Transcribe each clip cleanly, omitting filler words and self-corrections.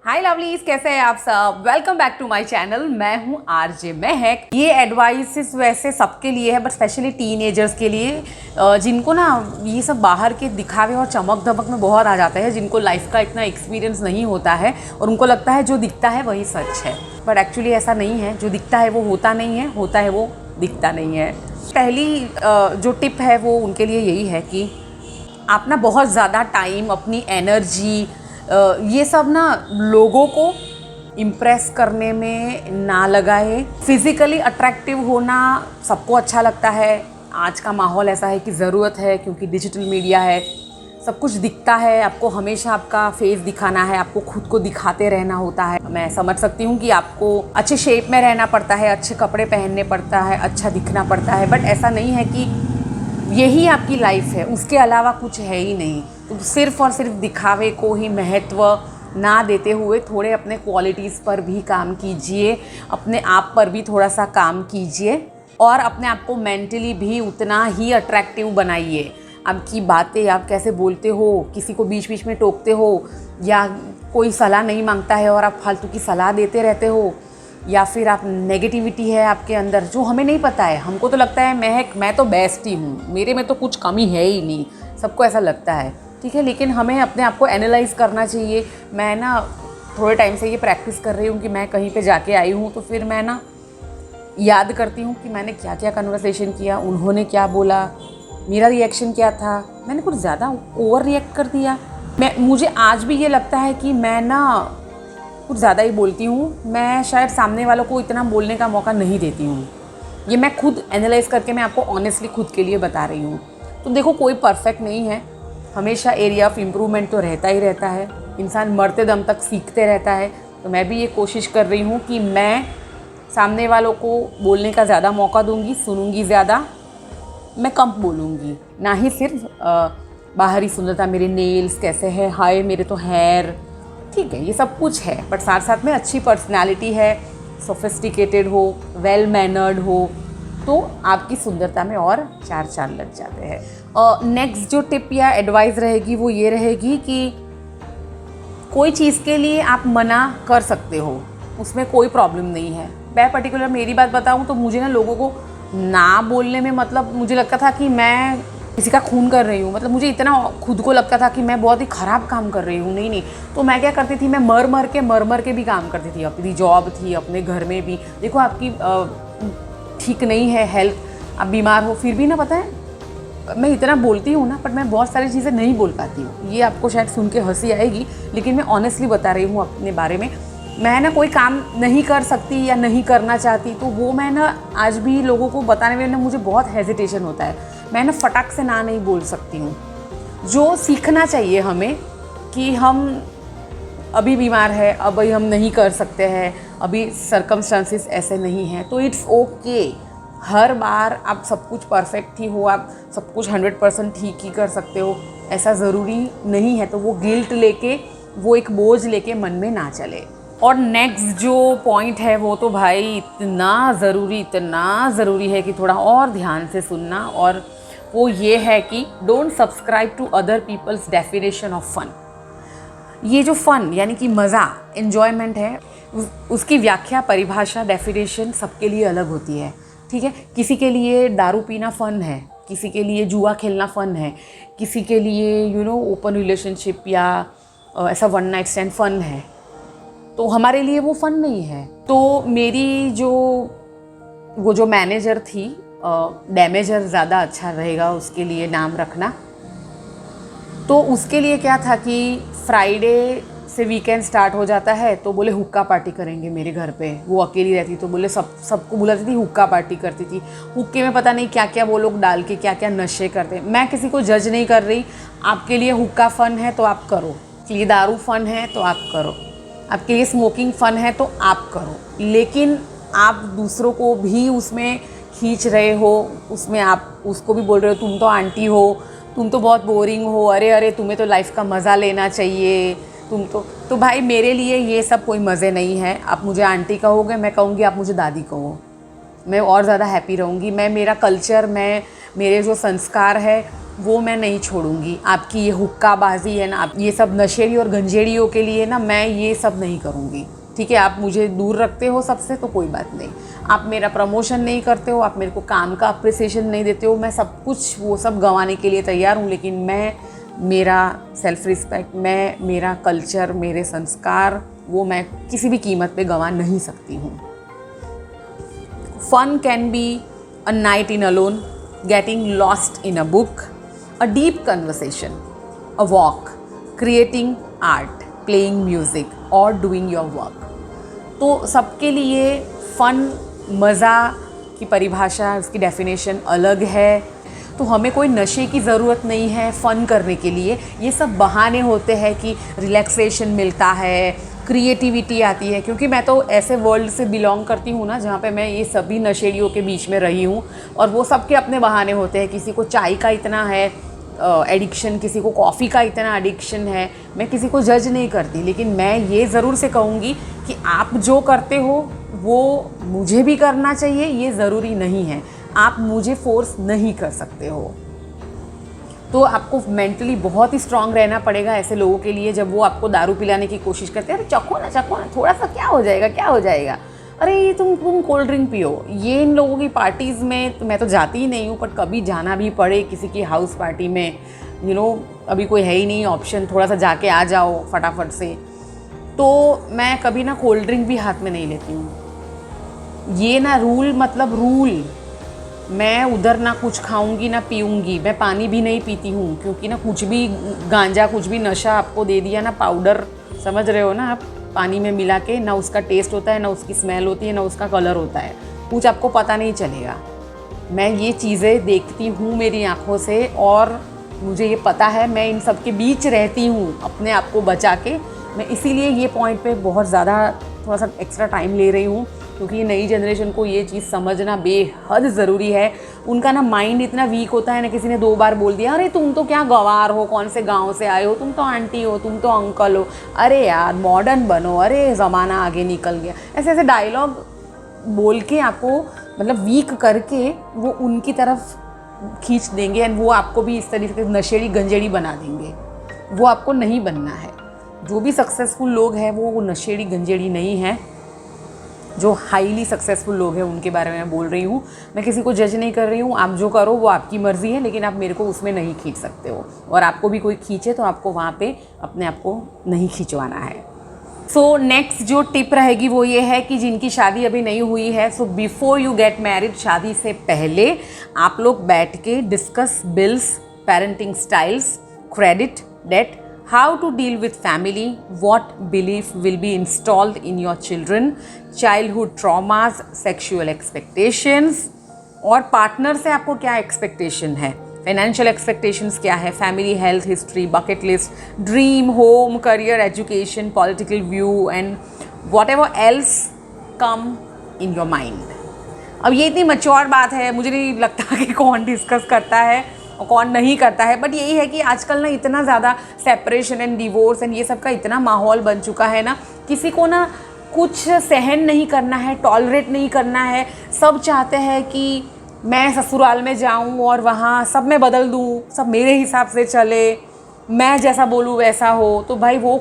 हाय lovelies, कैसे हैं आप सब। Welcome back to my channel. मैं हूं आरजे महक। ये एडवाइसेस वैसे सबके लिए है, बट स्पेशली टीनेजर्स के लिए, जिनको ना ये सब बाहर के दिखावे और चमक धमक में बहुत आ जाता है, जिनको लाइफ का इतना एक्सपीरियंस नहीं होता है और उनको लगता है जो दिखता है वही सच है। बट एक्चुअली ऐसा नहीं है। जो दिखता है वो होता नहीं है, होता है वो दिखता नहीं है। पहली जो टिप है वो उनके लिए यही है कि आप ना बहुत ज़्यादा टाइम, अपनी एनर्जी, ये सब ना लोगों को इम्प्रेस करने में ना लगाए। फिज़िकली अट्रैक्टिव होना सबको अच्छा लगता है। आज का माहौल ऐसा है कि ज़रूरत है, क्योंकि डिजिटल मीडिया है, सब कुछ दिखता है। आपको हमेशा आपका फेस दिखाना है, आपको खुद को दिखाते रहना होता है। मैं समझ सकती हूँ कि आपको अच्छे शेप में रहना पड़ता है, अच्छे कपड़े पहनने पड़ता है, अच्छा दिखना पड़ता है, बट ऐसा नहीं है कि यही आपकी लाइफ है, उसके अलावा कुछ है ही नहीं। तो सिर्फ़ और सिर्फ दिखावे को ही महत्व ना देते हुए थोड़े अपने क्वालिटीज़ पर भी काम कीजिए, अपने आप पर भी थोड़ा सा काम कीजिए और अपने आप को मेंटली भी उतना ही अट्रैक्टिव बनाइए। आपकी बातें, आप कैसे बोलते हो, किसी को बीच बीच में टोकते हो, या कोई सलाह नहीं मांगता है और आप फालतू की सलाह देते रहते हो, या फिर आप नेगेटिविटी है आपके अंदर जो हमें नहीं पता है। हमको तो लगता है महक मैं तो बेस्ट ही हूँ, मेरे में तो कुछ कमी है ही नहीं, सबको ऐसा लगता है, ठीक है। लेकिन हमें अपने आप को एनालाइज़ करना चाहिए। मैं ना थोड़े टाइम से ये प्रैक्टिस कर रही हूँ कि मैं कहीं पे जाके आई हूँ तो फिर मैं ना याद करती हूँ कि मैंने क्या क्या कन्वर्सेशन किया, उन्होंने क्या बोला, मेरा रिएक्शन क्या था, मैंने कुछ ज़्यादा ओवर रिएक्ट कर दिया। मुझे आज भी ये लगता है कि मैं ना कुछ ज़्यादा ही बोलती हूँ। मैं शायद सामने वालों को इतना बोलने का मौका नहीं देती हूँ। ये मैं खुद एनालाइज करके मैं आपको ऑनेस्टली खुद के लिए बता रही हूँ। तो देखो, कोई परफेक्ट नहीं है, हमेशा एरिया ऑफ इम्प्रूवमेंट तो रहता ही रहता है। इंसान मरते दम तक सीखते रहता है। तो मैं भी ये कोशिश कर रही हूँ कि मैं सामने वालों को बोलने का ज़्यादा मौका दूँगी, सुनूँगी ज़्यादा, मैं कम बोलूँगी। ना ही सिर्फ बाहरी सुंदरता, मेरे नेल्स कैसे है, हाय मेरे तो हेयर, ठीक है, ये सब कुछ है, बट साथ साथ में अच्छी पर्सनालिटी है, सोफिस्टिकेटेड हो, वेल मैनर्ड हो, तो आपकी सुंदरता में और चार चांद लग जाते हैं। नेक्स्ट जो टिप या एडवाइस रहेगी वो ये रहेगी कि कोई चीज़ के लिए आप मना कर सकते हो, उसमें कोई प्रॉब्लम नहीं है। मैं पर्टिकुलर मेरी बात बताऊँ तो मुझे ना लोगों को ना बोलने में, मतलब मुझे लगता था कि मैं किसी का खून कर रही हूँ, मतलब मुझे इतना खुद को लगता था कि मैं बहुत ही ख़राब काम कर रही हूँ। नहीं, तो मैं क्या करती थी, मैं मर मर के भी काम करती थी। अपनी जॉब थी, अपने घर में भी। देखो, आपकी ठीक नहीं है हेल्थ, आप बीमार हो, फिर भी ना, पता है मैं इतना बोलती हूँ ना, बट मैं बहुत सारी चीज़ें नहीं बोल पाती हूँ। ये आपको शायद सुन के हंसी आएगी, लेकिन मैं ऑनेस्टली बता रही हूँ अपने बारे में। मैं ना कोई काम नहीं कर सकती या नहीं करना चाहती, तो वो मैं ना आज भी लोगों को बताने में ना मुझे बहुत हेजिटेशन होता है। मैं ना फटाक से ना नहीं बोल सकती हूँ। जो सीखना चाहिए हमें कि हम अभी बीमार है, अभी हम नहीं कर सकते हैं, अभी सर्कमस्टांसिस ऐसे नहीं हैं, तो इट्स ओके। हर बार आप सब कुछ परफेक्ट ही हो, आप सब कुछ 100% ठीक ही कर सकते हो, ऐसा ज़रूरी नहीं है। तो वो गिल्ट लेके, वो एक बोझ लेके मन में ना चले। और नेक्स्ट जो पॉइंट है वो तो भाई इतना ज़रूरी है कि थोड़ा और ध्यान से सुनना, और वो ये है कि don't subscribe to other people's definition of fun. ये जो फ़न यानी कि मज़ा, एन्जॉयमेंट है, उसकी व्याख्या, परिभाषा, डेफिनेशन सबके लिए अलग होती है, ठीक है। किसी के लिए दारू पीना फ़न है, किसी के लिए जुआ खेलना फ़न है, किसी के लिए ओपन रिलेशनशिप या ऐसा वन नाइट स्टैंड फ़न है, तो हमारे लिए वो फ़न नहीं है। तो मेरी वो जो मैनेजर थी, डैमेजर ज़्यादा अच्छा रहेगा उसके लिए नाम रखना, तो उसके लिए क्या था कि फ्राइडे से वीकेंड स्टार्ट हो जाता है, तो बोले हुक्का पार्टी करेंगे मेरे घर पे। वो अकेली रहती, तो बोले सबको बुलाती थी, हुक्का पार्टी करती थी। हुक्के में पता नहीं क्या क्या वो लोग डाल के क्या क्या नशे करते। मैं किसी को जज नहीं कर रही, आपके लिए हुक्का फ़न है तो आप करो, आपके लिए दारू फ़न है तो आप करो, आपके लिए स्मोकिंग फ़न है तो आप करो, लेकिन आप दूसरों को भी उसमें खींच रहे हो, उसमें आप उसको भी बोल रहे हो तुम तो आंटी हो, तुम तो बहुत बोरिंग हो, अरे तुम्हें तो लाइफ का मज़ा लेना चाहिए, तुम तो भाई मेरे लिए ये सब कोई मज़े नहीं है। आप मुझे आंटी कहोगे, मैं कहूँगी आप मुझे दादी कहो, मैं और ज़्यादा हैप्पी रहूँगी। मैं मेरा कल्चर, मेरे जो संस्कार है वो मैं नहीं छोड़ूंगी। आपकी ये हुक्काबाजी है ना, ये सब नशेड़ी और गंजेड़ियों के लिए ना, मैं ये सब नहीं करूँगी। ठीक है, आप मुझे दूर रखते हो सबसे तो कोई बात नहीं, आप मेरा प्रमोशन नहीं करते हो, आप मेरे को काम का अप्रिसिएशन नहीं देते हो, मैं सब कुछ वो सब गंवाने के लिए तैयार हूँ, लेकिन मैं मेरा सेल्फ रिस्पेक्ट, मैं मेरा कल्चर, मेरे संस्कार, वो मैं किसी भी कीमत पे गंवा नहीं सकती हूँ। Fun can be a night in alone, getting lost in a book, a deep conversation, a walk, creating art, playing music or doing your work। तो सबके लिए फ़न, मज़ा की परिभाषा, उसकी डेफिनेशन अलग है। तो हमें कोई नशे की ज़रूरत नहीं है फ़न करने के लिए। ये सब बहाने होते हैं कि रिलैक्सेशन मिलता है, क्रिएटिविटी आती है, क्योंकि मैं तो ऐसे वर्ल्ड से बिलोंग करती हूँ ना जहाँ पे मैं ये सभी नशेड़ियों के बीच में रही हूँ, और वो सबके अपने बहाने होते हैं। किसी को चाय का इतना है एडिक्शन, किसी को कॉफ़ी का इतना एडिक्शन है। मैं किसी को जज नहीं करती, लेकिन मैं ये ज़रूर से कहूँगी कि आप जो करते हो वो मुझे भी करना चाहिए, ये ज़रूरी नहीं है। आप मुझे फोर्स नहीं कर सकते हो। तो आपको मेंटली बहुत ही स्ट्रांग रहना पड़ेगा ऐसे लोगों के लिए, जब वो आपको दारू पिलाने की कोशिश करते हैं। अरे चखो ना, थोड़ा सा क्या हो जाएगा, क्या हो जाएगा, अरे ये तुम कोल्ड ड्रिंक पियो। ये इन लोगों की पार्टीज़ में तो मैं तो जाती ही नहीं हूँ, पर कभी जाना भी पड़े किसी की हाउस पार्टी में, अभी कोई है ही नहीं ऑप्शन, थोड़ा सा जाके आ जाओ फटाफट से, तो मैं कभी ना कोल्ड ड्रिंक भी हाथ में नहीं लेती हूँ। ये ना रूल मतलब रूल, मैं उधर ना कुछ खाऊंगी ना पीऊंगी। मैं पानी भी नहीं पीती हूँ, क्योंकि ना कुछ भी गांजा, कुछ भी नशा आपको दे दिया ना, पाउडर, समझ रहे हो ना आप, पानी में मिला के, ना उसका टेस्ट होता है, ना उसकी स्मेल होती है, ना उसका कलर होता है, कुछ आपको पता नहीं चलेगा। मैं ये चीज़ें देखती हूँ मेरी आँखों से, और मुझे ये पता है, मैं इन सब के बीच रहती हूँ अपने आप को बचा के। मैं इसीलिए ये पॉइंट पे बहुत ज़्यादा थोड़ा सा एक्स्ट्रा टाइम ले रही हूँ, क्योंकि नई जनरेशन को ये चीज़ समझना बेहद ज़रूरी है। उनका ना माइंड इतना वीक होता है ना, किसी ने 2 बार बोल दिया, अरे तुम तो क्या गंवार हो, कौन से गांव से आए हो, तुम तो आंटी हो, तुम तो अंकल हो, अरे यार मॉडर्न बनो, अरे ज़माना आगे निकल गया, ऐसे ऐसे डायलॉग बोल के आपको मतलब वीक करके वो उनकी तरफ खींच देंगे, एंड वो आपको भी इस तरीके से नशेड़ी गंजेड़ी बना देंगे। वो आपको नहीं बनना है। जो भी सक्सेसफुल लोग हैं वो नशेड़ी गंजेड़ी नहीं है। जो हाईली सक्सेसफुल लोग हैं उनके बारे में मैं बोल रही हूँ। मैं किसी को जज नहीं कर रही हूँ, आप जो करो वो आपकी मर्ज़ी है, लेकिन आप मेरे को उसमें नहीं खींच सकते हो। और आपको भी कोई खींचे तो आपको वहाँ पे अपने आप को नहीं खींचवाना है। सो नेक्स्ट जो टिप रहेगी वो ये है कि जिनकी शादी अभी नहीं हुई है, so before you get married, शादी से पहले आप लोग बैठ के discuss bills, parenting styles, credit, debt, how to deal with family, what belief will be installed in your children, childhood traumas, sexual expectations, और पार्टनर से आपको क्या एक्सपेक्टेशन है, फाइनेंशियल एक्सपेक्टेशंस क्या है, family health history, bucket list, dream, home, career, education, political view, and what ever else come in your mind. अब ये इतनी मैच्योर बात है, मुझे नहीं लगता कि कौन डिस्कस करता है और कौन नहीं करता है, बट यही है कि आजकल ना इतना ज़्यादा सेपरेशन एंड डिवोर्स एंड ये सब का इतना माहौल बन चुका है ना, किसी को ना कुछ सहन नहीं करना है, टॉलरेट नहीं करना है। सब चाहते हैं कि मैं ससुराल में जाऊं और वहाँ सब मैं बदल दूं, सब मेरे हिसाब से चले, मैं जैसा बोलूँ वैसा हो। तो भाई वो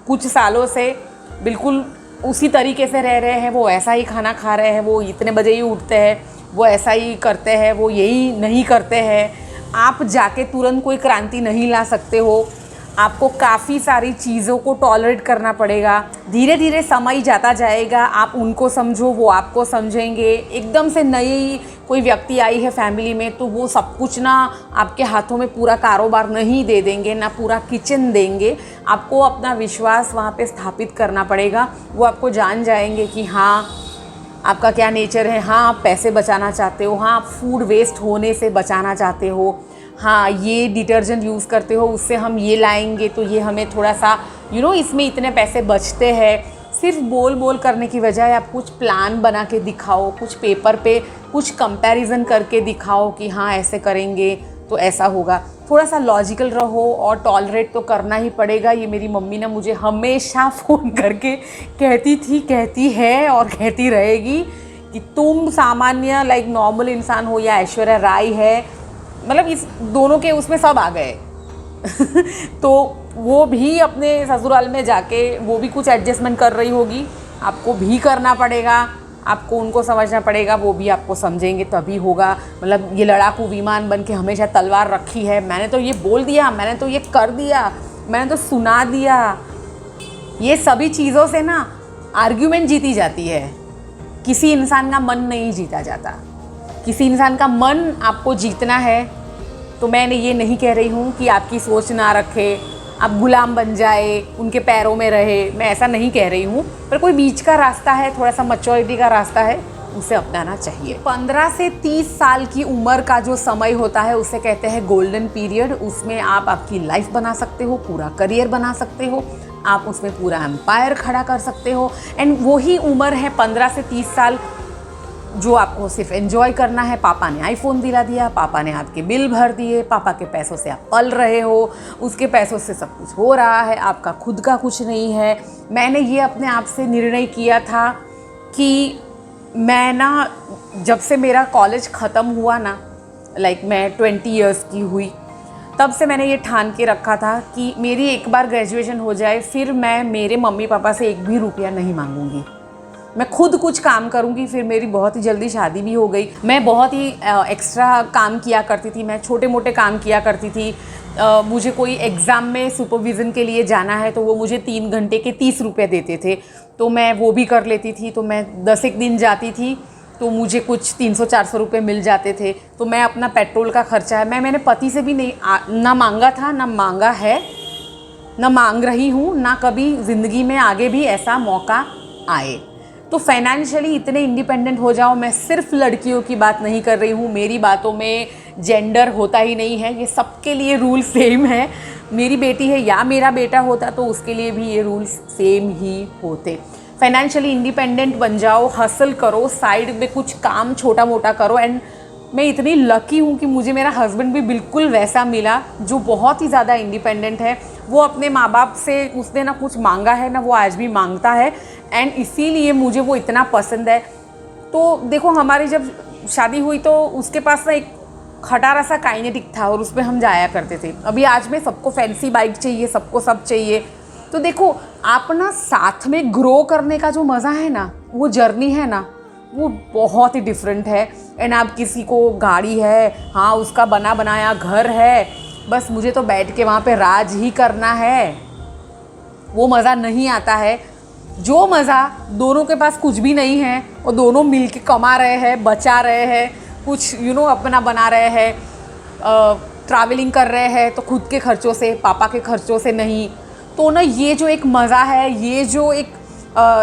कुछ सालों से बिल्कुल उसी तरीके से रह रहे हैं, वो ऐसा ही खाना खा रहे हैं, वो इतने बजे ही उठते हैं, वो ऐसा ही करते हैं, वो यही नहीं करते हैं। आप जाके तुरंत कोई क्रांति नहीं ला सकते हो। आपको काफ़ी सारी चीज़ों को टॉलरेट करना पड़ेगा। धीरे धीरे समय जाता जाएगा, आप उनको समझो, वो आपको समझेंगे। एकदम से नई कोई व्यक्ति आई है फैमिली में तो वो सब कुछ ना आपके हाथों में पूरा कारोबार नहीं दे देंगे, ना पूरा किचन देंगे। आपको अपना विश्वास वहाँ पे स्थापित करना पड़ेगा। वो आपको जान जाएंगे कि हाँ आपका क्या नेचर है, हाँ आप पैसे बचाना चाहते हो, हाँ आप फूड वेस्ट होने से बचाना चाहते हो, हाँ ये डिटर्जेंट यूज़ करते हो, उससे हम ये लाएंगे तो ये हमें थोड़ा सा इसमें इतने पैसे बचते हैं। सिर्फ बोल बोल करने की बजाय आप कुछ प्लान बना के दिखाओ, कुछ पेपर पे कुछ कंपैरिजन करके दिखाओ कि हाँ ऐसे करेंगे तो ऐसा होगा। थोड़ा सा लॉजिकल रहो और टॉलरेट तो करना ही पड़ेगा। ये मेरी मम्मी ना मुझे हमेशा फ़ोन करके कहती थी, कहती है और कहती रहेगी कि तुम सामान्य नॉर्मल इंसान हो या ऐश्वर्या राय है, मतलब इस दोनों के उसमें सब आ गए। तो वो भी अपने ससुराल में जाके वो भी कुछ एडजस्टमेंट कर रही होगी, आपको भी करना पड़ेगा, आपको उनको समझना पड़ेगा, वो भी आपको समझेंगे तभी होगा। मतलब ये लड़ाकू विमान बन के हमेशा तलवार रखी है, मैंने तो ये बोल दिया, मैंने तो ये कर दिया, मैंने तो सुना दिया, ये सभी चीज़ों से ना आर्ग्यूमेंट जीती जाती है। किसी इंसान का मन नहीं जीता जाता। किसी इंसान का मन आपको जीतना है तो मैंने ये नहीं कह रही हूँ कि आपकी सोच ना रखे, आप गुलाम बन जाए, उनके पैरों में रहे, मैं ऐसा नहीं कह रही हूँ। पर कोई बीच का रास्ता है, थोड़ा सा मैच्योरिटी का रास्ता है, उसे अपनाना चाहिए। 15 से 30 साल की उम्र का जो समय होता है उसे कहते हैं गोल्डन पीरियड। उसमें आप आपकी लाइफ बना सकते हो, पूरा करियर बना सकते हो, आप उसमें पूरा एम्पायर खड़ा कर सकते हो। एंड वही उम्र है 15 से 30 साल जो आपको सिर्फ एंजॉय करना है। पापा ने आईफोन दिला दिया, पापा ने आपके बिल भर दिए, पापा के पैसों से आप पल रहे हो, उसके पैसों से सब कुछ हो रहा है, आपका खुद का कुछ नहीं है। मैंने ये अपने आप से निर्णय किया था कि मैं ना जब से मेरा कॉलेज ख़त्म हुआ ना, लाइक मैं 20 इयर्स की हुई, तब से मैंने ये ठान के रखा था कि मेरी एक बार ग्रेजुएशन हो जाए फिर मैं मेरे मम्मी पापा से एक भी रुपया नहीं मांगूंगी, मैं खुद कुछ काम करूंगी। फिर मेरी बहुत ही जल्दी शादी भी हो गई। मैं बहुत ही एक्स्ट्रा काम किया करती थी, मैं छोटे मोटे काम किया करती थी। मुझे कोई एग्ज़ाम में सुपरविज़न के लिए जाना है तो वो मुझे 3 घंटे के 30 रुपये देते थे, तो मैं वो भी कर लेती थी। तो मैं 10 एक दिन जाती थी तो मुझे कुछ 300-400 रुपये मिल जाते थे। तो मैं अपना पेट्रोल का खर्चा है, मैंने पति से भी नहीं ना मांगा था, ना मांगा है, ना मांग रही हूँ, ना कभी ज़िंदगी में आगे भी ऐसा मौका आए। तो फाइनेंशियली इतने इंडिपेंडेंट हो जाओ। मैं सिर्फ लड़कियों की बात नहीं कर रही हूँ, मेरी बातों में जेंडर होता ही नहीं है, ये सबके लिए रूल सेम है। मेरी बेटी है या मेरा बेटा होता तो उसके लिए भी ये रूल्स सेम ही होते। फाइनेंशियली इंडिपेंडेंट बन जाओ, हसल करो, साइड में कुछ काम छोटा मोटा करो। एंड मैं इतनी लकी हूँ कि मुझे मेरा हस्बैंड भी बिल्कुल वैसा मिला जो बहुत ही ज़्यादा इंडिपेंडेंट है। वो अपने माँ बाप से उसने ना कुछ मांगा है ना वो आज भी मांगता है, एंड इसीलिए मुझे वो इतना पसंद है। तो देखो हमारी जब शादी हुई तो उसके पास ना एक खटारा सा काइनेटिक था और उस पर हम जाया करते थे। अभी आज में सबको फैंसी बाइक चाहिए, सबको सब चाहिए। तो देखो आप ना साथ में ग्रो करने का जो मज़ा है ना, वो जर्नी है ना, वो बहुत ही डिफरेंट है। एंड आप किसी को गाड़ी है, हाँ उसका बना बनाया घर है, बस मुझे तो बैठ के वहाँ पे राज ही करना है, वो मज़ा नहीं आता है। जो मज़ा दोनों के पास कुछ भी नहीं है और दोनों मिलके कमा रहे हैं, बचा रहे हैं, कुछ अपना बना रहे हैं, ट्रैवलिंग कर रहे हैं तो खुद के खर्चों से, पापा के खर्चों से नहीं। तो ना ये जो एक मज़ा है, ये जो एक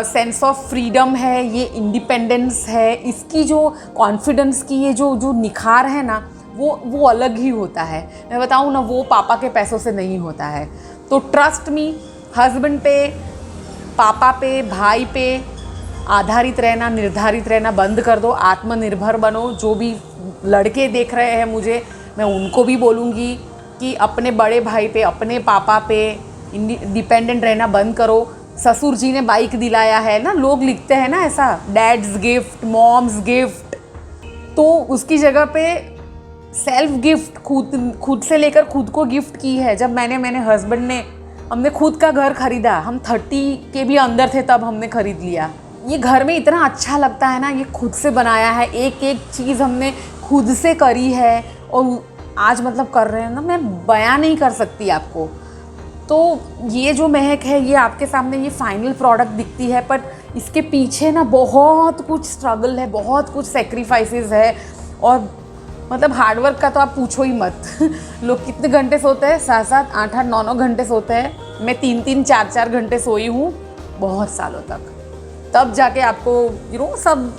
सेंस ऑफ फ्रीडम है, ये इंडिपेंडेंस है, इसकी जो कॉन्फिडेंस की ये जो निखार है ना, वो अलग ही होता है। मैं बताऊँ ना, वो पापा के पैसों से नहीं होता है। तो ट्रस्ट मी, हस्बैंड पे, पापा पे, भाई पे आधारित रहना, निर्धारित रहना बंद कर दो, आत्मनिर्भर बनो। जो भी लड़के देख रहे हैं मुझे, मैं उनको भी बोलूँगी कि अपने बड़े भाई पे, अपने पापा पे डिपेंडेंट रहना बंद करो। ससुर जी ने बाइक दिलाया है ना, लोग लिखते हैं ना ऐसा, डैड्स गिफ्ट, मॉम्स गिफ्ट, तो उसकी जगह पे सेल्फ गिफ्ट, खुद से लेकर खुद को गिफ्ट की है। जब मेरे हस्बैंड ने, हमने खुद का घर खरीदा, हम 30 के भी अंदर थे तब हमने खरीद लिया। ये घर में इतना अच्छा लगता है ना, ये खुद से बनाया है, एक एक चीज़ हमने खुद से करी है और आज मतलब कर रहे हैं ना, मैं बयां नहीं कर सकती आपको। तो ये जो महक है, ये आपके सामने ये फाइनल प्रोडक्ट दिखती है, पर इसके पीछे ना बहुत कुछ स्ट्रगल है, बहुत कुछ सेक्रीफाइसेस है, और मतलब हार्डवर्क का तो आप पूछो ही मत। लोग कितने घंटे सोते हैं? 7-7, 8-8, 9-9 घंटे सोते हैं। मैं 3-3, 4-4 घंटे सोई हूँ बहुत सालों तक, तब जाके आपको सब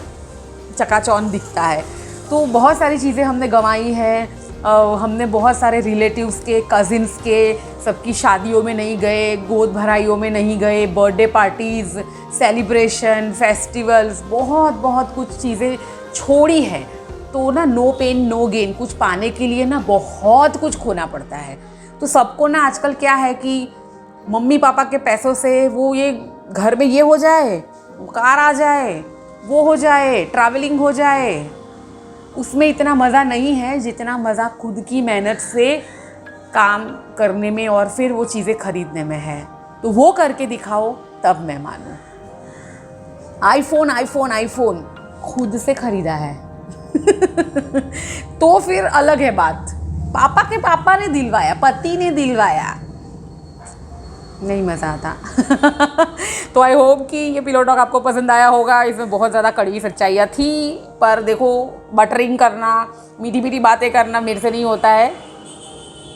चकाचौंध दिखता है। तो बहुत सारी चीज़ें हमने गंवाई हैं। हमने बहुत सारे रिलेटिव्स के, कज़िन्स के, सबकी शादियों में नहीं गए, गोद भराइयों में नहीं गए, बर्थडे पार्टीज़, सेलिब्रेशन, फेस्टिवल्स, बहुत कुछ चीज़ें छोड़ी है। तो ना नो पेन नो गेन, कुछ पाने के लिए ना बहुत कुछ खोना पड़ता है। तो सबको ना आजकल क्या है कि मम्मी पापा के पैसों से वो ये घर में ये हो जाए, कार आ जाए, वो हो जाए, ट्रैवलिंग हो जाए, उसमें इतना मज़ा नहीं है जितना मज़ा खुद की मेहनत से काम करने में और फिर वो चीज़ें खरीदने में है। तो वो करके दिखाओ, तब मैं मानूँ। आईफोन आईफोन आईफोन खुद से खरीदा है तो फिर अलग है बात। पापा के पापा ने दिलवाया, पति ने दिलवाया, नहीं मज़ा आता तो आई होप कि ये पिलो टॉक आपको पसंद आया होगा। इसमें बहुत ज़्यादा कड़वी सच्चाइयाँ थी, पर देखो बटरिंग करना, मीठी मीठी बातें करना मेरे से नहीं होता है।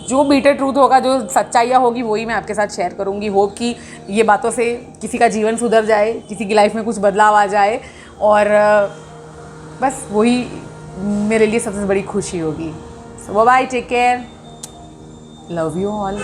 जो बीटर ट्रूथ होगा, जो सच्चाइयाँ होगी, वही मैं आपके साथ शेयर करूँगी। होप कि ये बातों से किसी का जीवन सुधर जाए, किसी की लाइफ में कुछ बदलाव आ जाए, और बस वही मेरे लिए सबसे बड़ी खुशी होगी। So bye, take care, love you all.